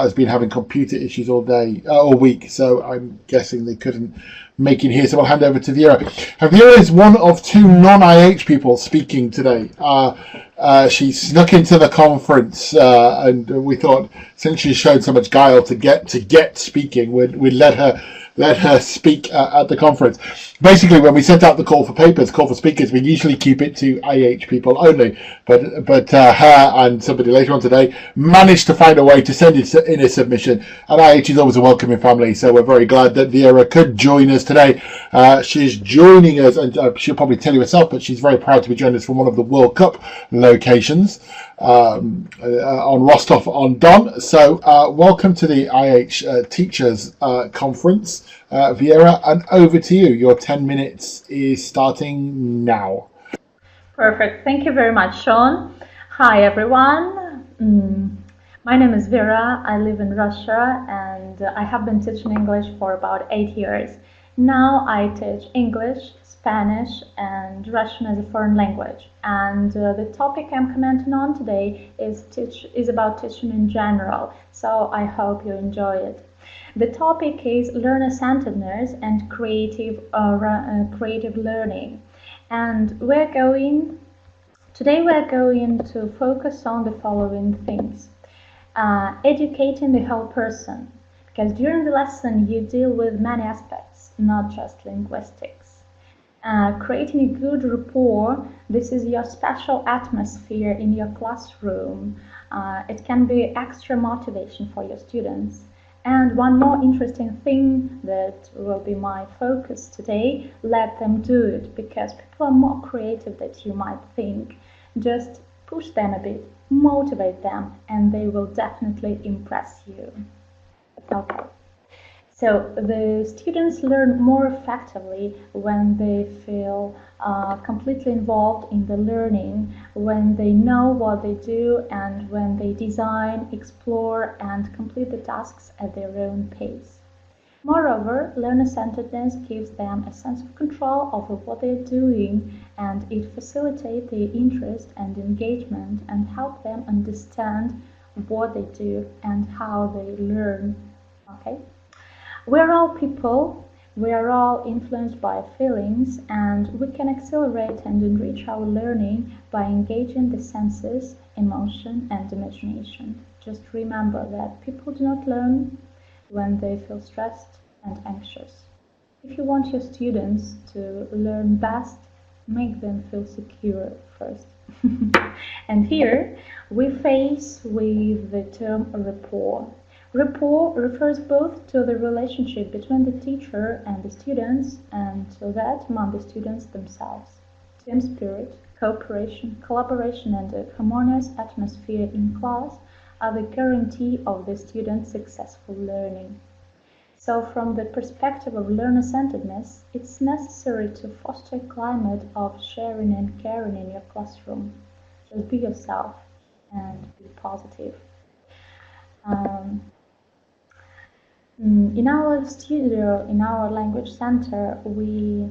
has been having computer issues all week, so I'm guessing they couldn't make it here. So I'll hand over to Vera. Vera is one of two non-IH people speaking today. She snuck into the conference, and we thought, since she showed so much guile to get speaking, we'd let her speak at the conference. Basically, when we sent out the call for speakers, we usually keep it to IH people only. But her and somebody later on today managed to find a way to send in a submission. And IH is always a welcoming family, so we're very glad that Vera could join us today. She's joining us, and she'll probably tell you herself, but she's very proud to be joining us from one of the World Cup locations on Rostov-on-Don. So welcome to the IH Teachers Conference. Vera, and over to you. Your 10 minutes is starting now. Perfect. Thank you very much, Sean. Hi, everyone. My name is Vera. I live in Russia, and I have been teaching English for about 8 years. Now I teach English, Spanish, and Russian as a foreign language. And the topic I'm commenting on today is about teaching in general. So I hope you enjoy it. The topic is learner-centredness and creative learning. And today we're going to focus on the following things. Educating the whole person, because during the lesson you deal with many aspects, not just linguistics. Creating a good rapport, this is your special atmosphere in your classroom. It can be extra motivation for your students. And one more interesting thing that will be my focus today, let them do it, because people are more creative than you might think. Just push them a bit, motivate them, and they will definitely impress you. Okay. So the students learn more effectively when they feel completely involved in the learning, when they know what they do, and when they design, explore, and complete the tasks at their own pace. Moreover, learner-centeredness gives them a sense of control over what they're doing, and it facilitates their interest and engagement and help them understand what they do and how they learn. Okay? We're all people, we are all influenced by feelings, and we can accelerate and enrich our learning by engaging the senses, emotion, and imagination. Just remember that people do not learn when they feel stressed and anxious. If you want your students to learn best, make them feel secure first. And here we face with the term rapport. Rapport refers both to the relationship between the teacher and the students, and to that among the students themselves. Team spirit, cooperation, collaboration, and a harmonious atmosphere in class are the guarantee of the student's successful learning. So from the perspective of learner-centeredness, it's necessary to foster a climate of sharing and caring in your classroom. Just be yourself and be positive. In our studio, in our language center, we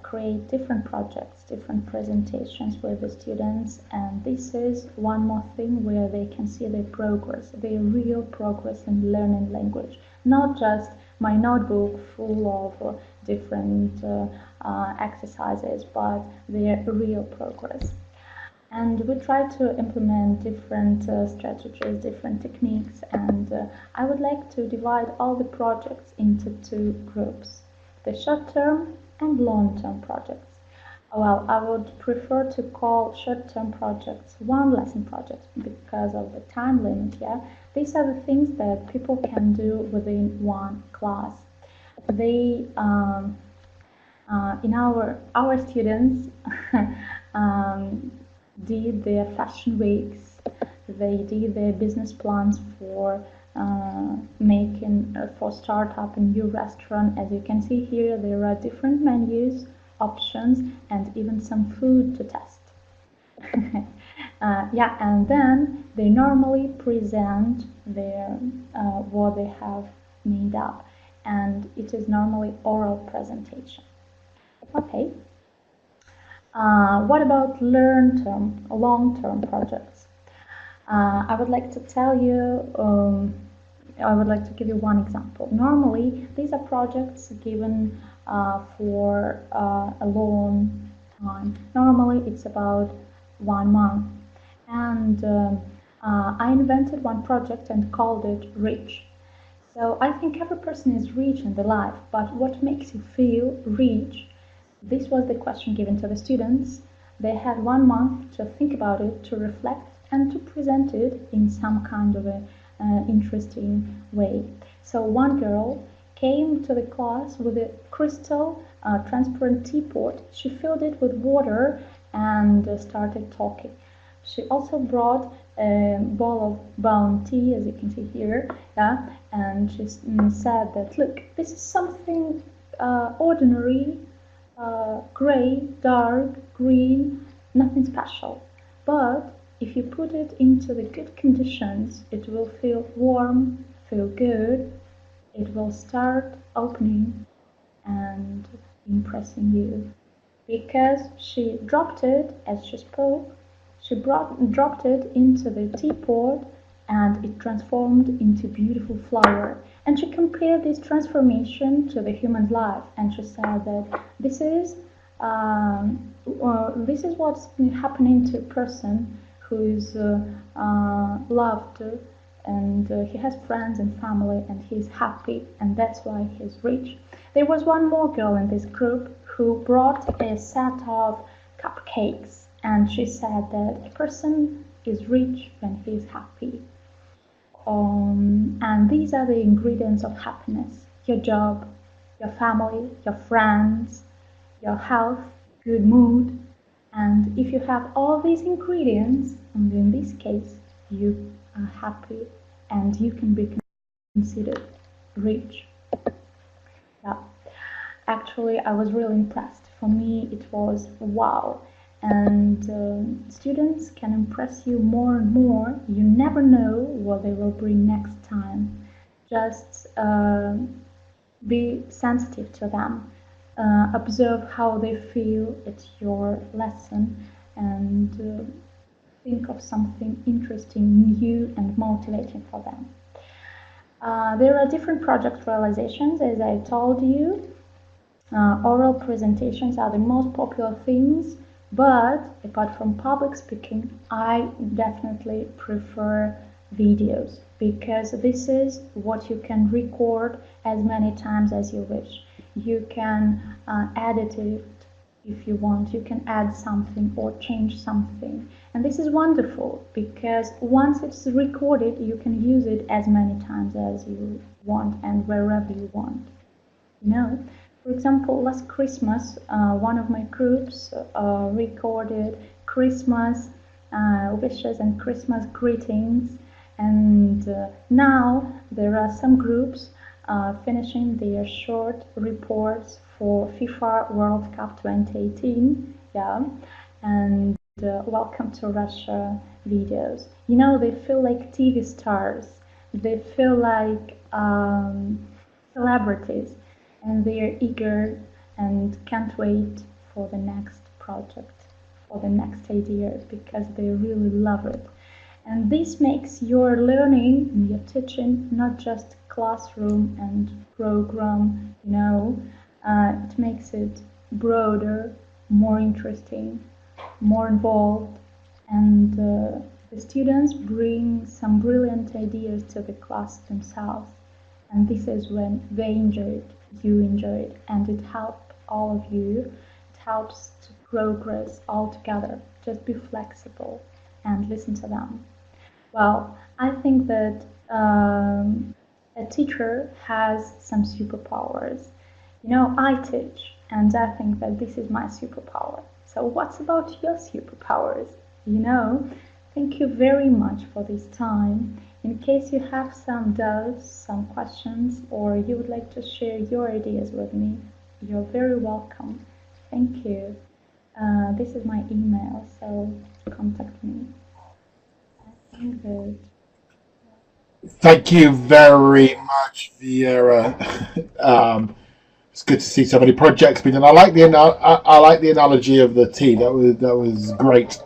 create different projects, different presentations with the students, and this is one more thing where they can see their progress, their real progress in learning language. Not just my notebook full of different exercises, but their real progress. And we try to implement different strategies, different techniques, and I would like to divide all the projects into two groups, the short-term and long-term projects. Well, I would prefer to call short-term projects one-lesson projects because of the time limit here. These are the things that people can do within one class. They, in our students, did their fashion weeks, they did their business plans for for startup a new restaurant. As you can see here, there are different menus, options, and even some food to test. Yeah, and then they normally present their what they have made up, and it is normally oral presentation. Okay. What about long-term projects? I would like to tell you I would like to give you one example. Normally, these are projects given for a long time. Normally, it's about 1 month. And I invented one project and called it Rich. So I think every person is rich in their life, but what makes you feel rich? This was the question given to the students. They had 1 month to think about it, to reflect, and to present it in some kind of a interesting way. So one girl came to the class with a crystal transparent teapot. She filled it with water and started talking. She also brought a bowl of brown tea, as you can see here, yeah, and she said that, look, this is something ordinary, gray, dark, green, nothing special. But if you put it into the good conditions, it will feel warm, feel good, it will start opening and impressing you. Because she dropped it, as she spoke, she dropped it into the teapot and it transformed into beautiful flower. And she compared this transformation to the human life, and she said that this is what's happening to a person who is loved, and he has friends and family, and he's happy, and that's why he's rich. There was one more girl in this group who brought a set of cupcakes, and she said that a person is rich when he is happy. And these are the ingredients of happiness: your job, your family, your friends, your health, good mood. And if you have all these ingredients, and in this case, you are happy and you can be considered rich. Yeah. Actually, I was really impressed. For me, it was wow. And students can impress you more and more. You never know what they will bring next time. Just be sensitive to them. Observe how they feel at your lesson, and think of something interesting, new, and motivating for them. There are different project realizations, as I told you. Oral presentations are the most popular things, but apart from public speaking, I definitely prefer videos, because this is what you can record as many times as you wish. You can edit it if you want. You can add something or change something. And this is wonderful, because once it's recorded, you can use it as many times as you want and wherever you want. You know? For example, last Christmas, one of my groups recorded Christmas wishes and Christmas greetings, and now there are some groups finishing their short reports for FIFA World Cup 2018, yeah, and welcome to Russia videos. You know, they feel like TV stars, they feel like celebrities, and they are eager and can't wait for the next project, for the next idea, because they really love it. And this makes your learning and your teaching not just classroom and program, you know, it makes it broader, more interesting, more involved, and the students bring some brilliant ideas to the class themselves. And this is when they enjoy it, you enjoy it, and it helps all of you. It helps to progress all together. Just be flexible and listen to them. Well, I think that a teacher has some superpowers. You know, I teach, and I think that this is my superpower. So what's about your superpowers? You know, thank you very much for this time. In case you have some doubts, some questions, or you would like to share your ideas with me, you're very welcome. Thank you. This is my email, so contact me. I think that... Thank you very much, Vera. It's good to see so many projects being done. I like the analogy of the tea. That was great.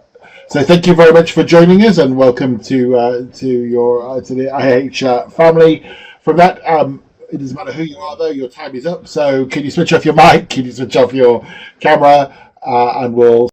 So thank you very much for joining us, and welcome to the IH family. From that, it doesn't matter who you are, though. Your time is up. So can you switch off your mic? Can you switch off your camera? And we'll